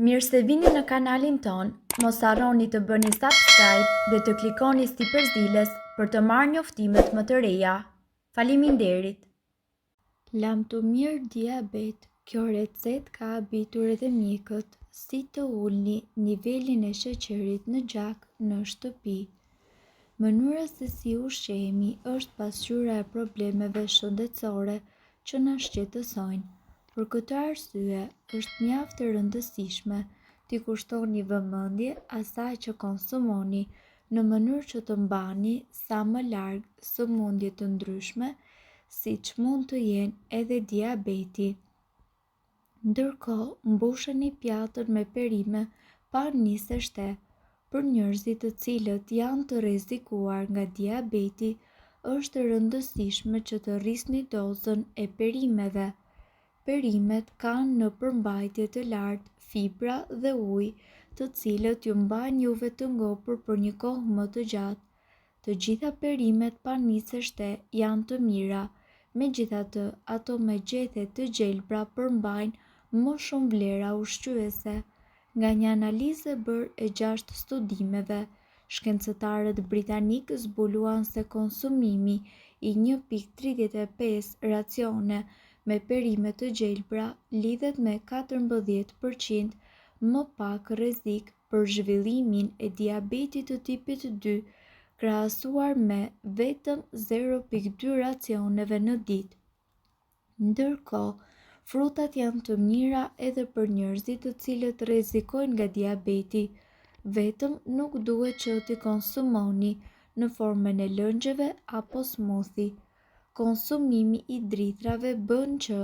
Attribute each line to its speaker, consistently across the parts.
Speaker 1: Mirë se vini në kanalin ton, mos harroni të bëni subscribe dhe të klikoni si përzieles për të marrë njoftimet më të reja. Faleminderit! Lam të mirë diabet, kjo recet ka habitur edhe mjekët si të ulni nivelin e sheqerit në gjak në shtëpi. Mënyra se si ushqehemi është pasqyra e problemeve shëndetësore që na shqetësojnë. Për këtë arsye, është mjaft e rëndësishme t'i kushtoni vëmendje asaj që konsumoni në mënyrë që të mbani sa më larg sëmundje të ndryshme, siç mund të jenë edhe diabeti. Ndërkohë, mbusheni pjatën me perime pa nisë shte. Për njerëzit të cilët janë të rrezikuar nga diabeti, është e rëndësishme që të rrisni dozën e perimeve. Perimet kanë në përmbajtje të lartë fibra dhe ujë, të cilët ju mbajnë juve të ngopur për një kohë më të gjatë. Të gjitha perimet pa nisë shte janë të mira, megjithatë ato me gjethe të gjelbra përmbajnë më shumë vlera ushqyese. Nga një analizë e bërë e 6 studimeve, shkencëtarët britanikë zbuluan se konsumimi i 1,35 racione me perime të gjelbra lidhet me 14% më pak rrezik për zhvillimin e diabetit të tipit 2, krahasuar me vetëm 0,2 racioneve në ditë. Ndërkohë, frutat janë të mira edhe për njerëzit të cilët rrezikojnë nga diabeti, vetëm nuk duhet që t'i konsumoni në formën e lëngjeve apo smoothie. Konsumimi i drithrave bën që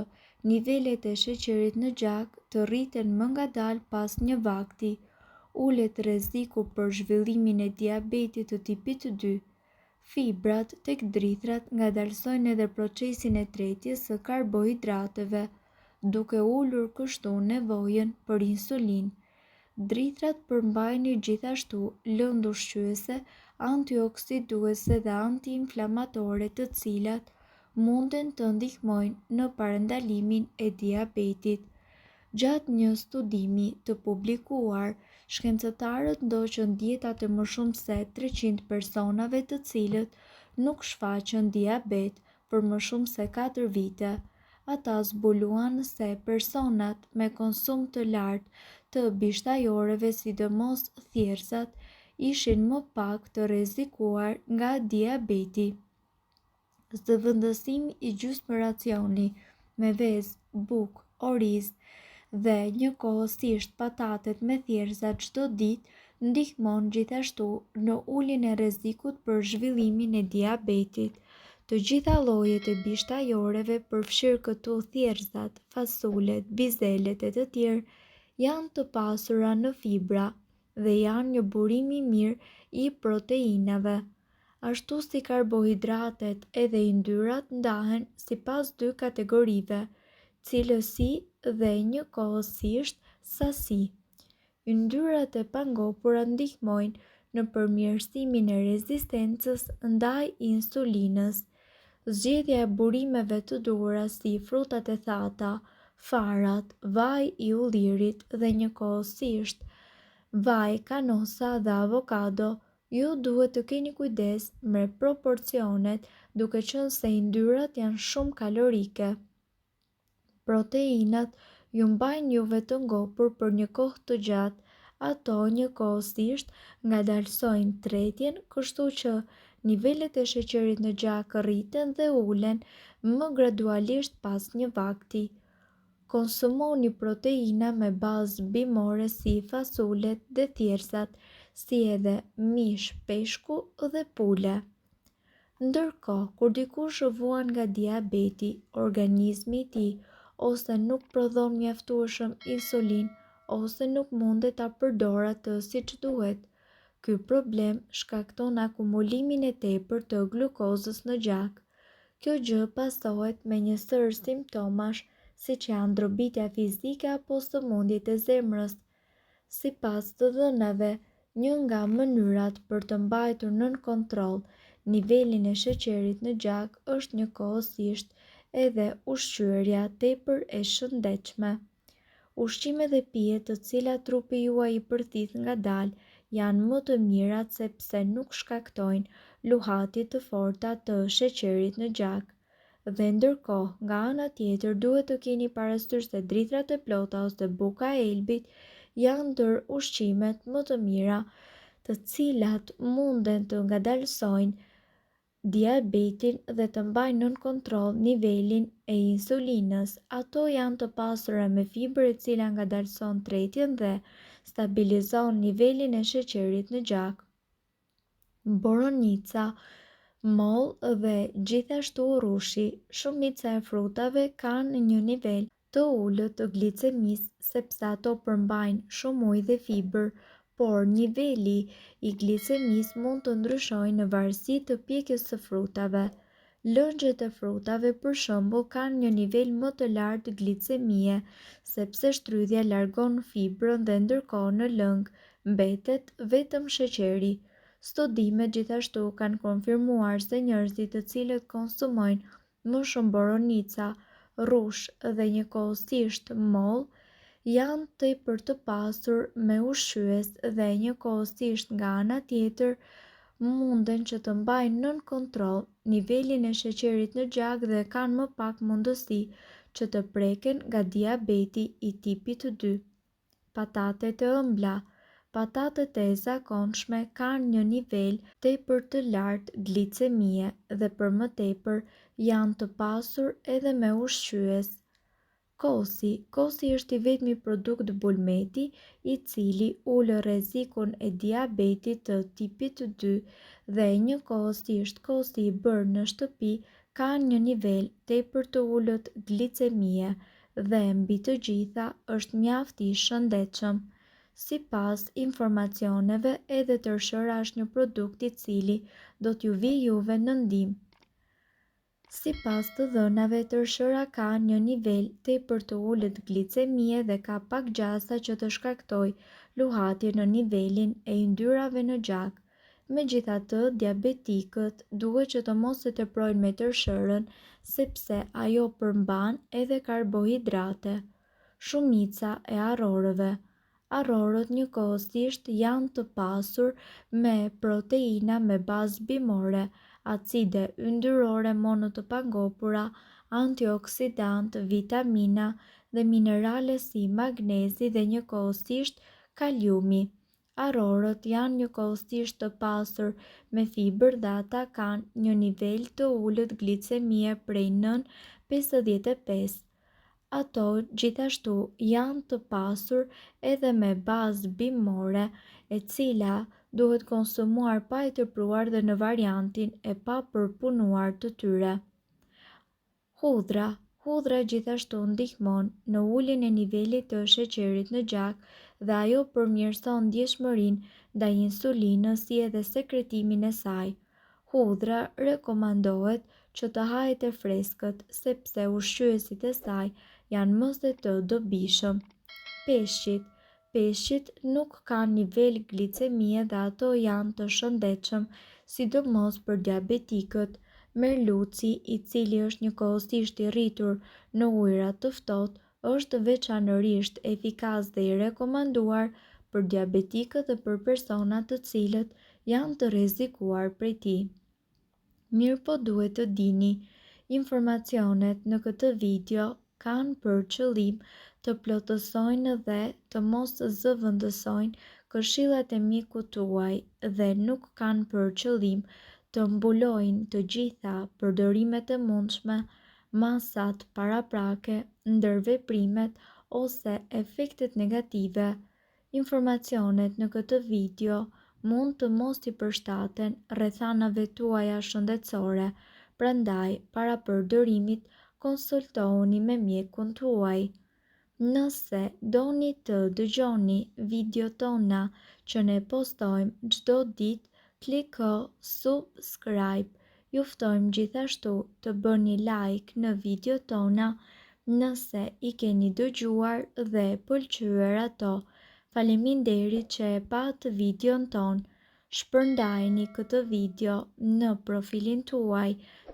Speaker 1: nivelet e sheqerit në gjak të rriten më ngadalë pas një vakti, ulet rreziku për zhvillimin e diabetit të tipit 2. Fibrat tek drithrat ngadalsojnë edhe procesin e tretjes së karbohidrateve, duke ulur kështu nevojën për insulinë. Drithrat përmbajnë gjithashtu lëndë ushqyese, antioksiduese dhe antiinflamatore të cilat munden të ndihmojnë në parandalimin e diabetit. Gjatë një studimi të publikuar, shkencëtarët ndoqën dietat e më shumë se 300 personave të cilët nuk shfaqën diabet për më shumë se 4 vite. Ata zbuluan se personat me konsum të lartë të bishtajoreve, sidomos thjerrzat, ishin më pak të rrezikuar nga diabeti. Zëvendësimi i gjysmë racioni me vezë, bukë, oriz dhe njëkohësisht patatet me thjerrza çdo ditë ndihmon gjithashtu në uljen e rrezikut për zhvillimin e diabetit. Të gjitha llojet e bishtajoreve, përfshirë këtu thjerrzat, fasulet, bizelet e të tjerë, janë të pasura në fibra dhe janë një burim i mirë i proteinave. Ashtu si karbohidratet edhe yndyrat ndahen sipas 2 kategorive, cilësi dhe njëkohësisht sasi. Yndyrat e pangopura ndihmojnë në përmirësimin e rezistencës ndaj insulinës. Zgjedhja e burimeve të duhura si frutat e thata, farat, vaj i ullirit dhe njëkohësisht vaj, kanosa dhe avokado, ju duhet të keni kujdes me proporcionet, duke qenë se yndyrat janë shumë kalorike. Proteinat ju mbajnë juve të ngopur për një kohë të gjatë, ato njëkohësisht ngadalsojnë tretjen, kështu që nivelet e sheqerit në gjak rriten dhe ulen më gradualisht pas një vakti. Konsumoni proteina me bazë bimore si fasulet dhe thjerrzat, si edhe mish, peshku dhe pule. Ndërkohë, kur dikush vuan nga diabeti, organizmi i tij ose nuk prodhon mjaftueshëm insulinë ose nuk mundet ta përdorë atë siç duhet. Ky problem shkakton akumulimin e tepërt të glukozës në gjak. Kjo gjë pasohet me një sër simptomash siç janë ndërbitja fizike apo sëmundjet e zemrës. Sipas të dhënave, një nga mënyrat për të mbajtur nën kontroll nivelin e sheqerit në gjak është njëkohësisht edhe ushqyerja tepër e shëndetshme. Ushqime dhe pije të cilat trupi juaj i përthith ngadalë janë më të mirat sepse nuk shkaktojnë luhatje të forta të sheqerit në gjak. Dhe ndërkohë, nga ana tjetër duhet të keni parasysh se dritrat e plota ose buka e elbit janë ndër ushqimet më të mira të cilat munden të ngadalësojnë diabetin dhe të mbajnë nën kontroll nivelin e insulinës. Ato janë të pasura me fiber e cila ngadalëson tretjen dhe stabilizon nivelin e sheqerit në gjak. Boronica, moll dhe gjithashtu rrushi. Shumica e frutave kanë një nivel të ulët të glicemisë sepse ato përmbajnë shumë ujë dhe fiber, por niveli i glicemisë mund të ndryshojë në varësi të pjekjes së frutave. Lëngjet e frutave për shembull kanë një nivel më të lartë glicemie sepse shtrydhja largon fibrën dhe ndërkohë në lëng mbetet vetëm sheqeri. Studimet gjithashtu kanë konfirmuar se njerëzit të cilët konsumojnë më shumë boronica, rrush dhe njëkohësisht moll janë tepër të pasur me ushqyes dhe njëkohësisht nga ana tjetër munden që të mbajnë nën kontroll nivelin e sheqerit në gjak dhe kanë më pak mundësi që të preken nga diabeti i tipit 2. Patatet e ëmbla. Patatet e zakonshme kanë një nivel tepër të lartë glicemie dhe për më tepër janë të pasur edhe me ushqyes. Kosi është i vetmi produkt bulmeti i cili ulë rrezikun e diabetit të tipit 2 dhe njëkohësisht kosi i bërë në shtëpi ka një nivel tepër të ulët glicemie dhe mbi të gjitha është mjaft i shëndetshëm. Sipas informacioneve, edhe tërshëra është një produkt i cili do t'ju vijë juve në ndihmë. Sipas të dhënave, tërshëra ka një nivel tepër të ulët glicemie dhe ka pak gjasa që të shkaktojë luhatje në nivelin e yndyrave në gjak. Megjithatë, diabetikët duhet që të mos e teprojnë me tërshërën sepse ajo përmban edhe karbohidrate. Shumica e arrorëve. Arrorët njëkohësisht janë të pasur me proteina me bazë bimore, acide yndyrore mono të pangopura, antioksidant, vitamina dhe minerale si magnezi dhe njëkohësisht kaliumi. Arrorët janë njëkohësisht të pasur me fiber dhe ata kanë një nivel të ulët glicemie prej nën 55. Ato gjithashtu janë të pasur edhe me bazë bimore e cila duhet konsumuar pa e tepruar dhe në variantin e pa përpunuar të tyre. Hudhra gjithashtu ndihmon në uljen e nivelit të sheqerit në gjak dhe ajo përmirëson ndjeshmërinë ndaj insulinës si edhe sekretimin e saj. Hudhra rekomandohet që të hahet e freskët sepse ushqyesit e saj janë mëse të dobishëm. Peshqit nuk kanë nivel glicemie dhe ato janë të shëndetshëm, sidomos për diabetikët. Merluci, i cili është njëkohësisht i rritur në ujëra të ftohtë, është veçanërisht efikas dhe i rekomanduar për diabetikët dhe për personat të cilët janë të rrezikuar prej tij. Mirëpo duhet të dini, informacionet në këtë video kanë për qëllim të plotësojnë dhe të mos zëvendësojnë këshillat e mjekut tuaj dhe nuk kanë për qëllim të mbulojnë të gjitha përdorimet e mundshme, masat paraprake, ndërveprimet ose efektet negative. Informacionet në këtë video mund të mos t'i përshtaten rrethanave tuaja shëndetësore, prandaj para përdorimit konsultohuni me mjekun tuaj. Nëse doni të dëgjoni video tona që ne postojmë çdo ditë, kliko subscribe. Ju ftojmë gjithashtu të bëni like në video tona nëse i keni dëgjuar dhe pëlqyer ato. Faleminderit që e pat videon ton. Shpërndajeni këtë video në profilin tuaj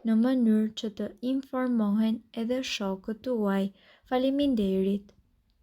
Speaker 1: në mënyrë që të informohen edhe shokët tuaj. Faleminderit.